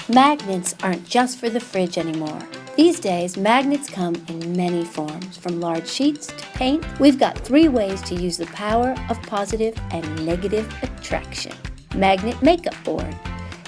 Magnets aren't just for the fridge anymore. These days, magnets come in many forms, from large sheets to paint. We've got 3 ways to use the power of positive and negative attraction. Magnet makeup board.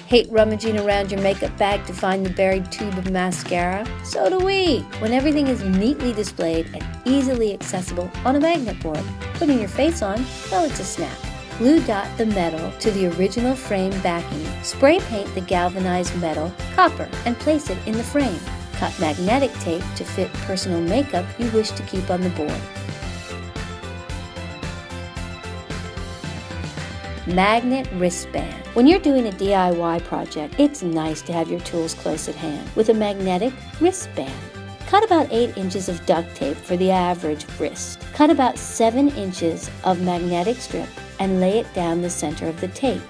Hate rummaging around your makeup bag to find the buried tube of mascara? So do we! When everything is neatly displayed and easily accessible on a magnet board, putting your face on, well, it's a snap. Glue dot the metal to the original frame backing. Spray paint the galvanized metal copper and place it in the frame. Cut magnetic tape to fit personal makeup you wish to keep on the board. Magnet wristband. When you're doing a DIY project, it's nice to have your tools close at hand with a magnetic wristband. Cut about 8 inches of duct tape for the average wrist. Cut about 7 inches of magnetic strip and lay it down the center of the tape.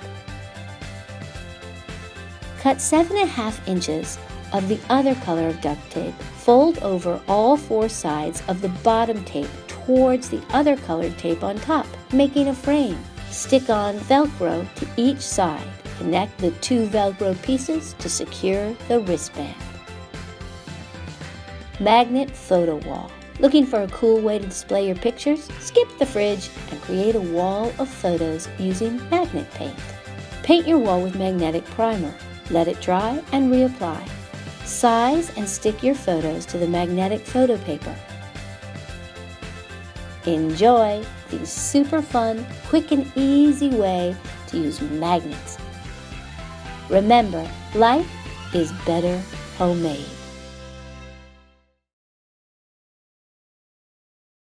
Cut 7.5 inches of the other color of duct tape. Fold over all 4 sides of the bottom tape towards the other colored tape on top, making a frame. Stick on Velcro to each side. Connect the 2 Velcro pieces to secure the wristband. Magnet photo wall. Looking for a cool way to display your pictures? Skip the fridge and create a wall of photos using magnet paint. Paint your wall with magnetic primer. Let it dry and reapply. Size and stick your photos to the magnetic photo paper. Enjoy the super fun, quick and easy way to use magnets. Remember, life is better homemade.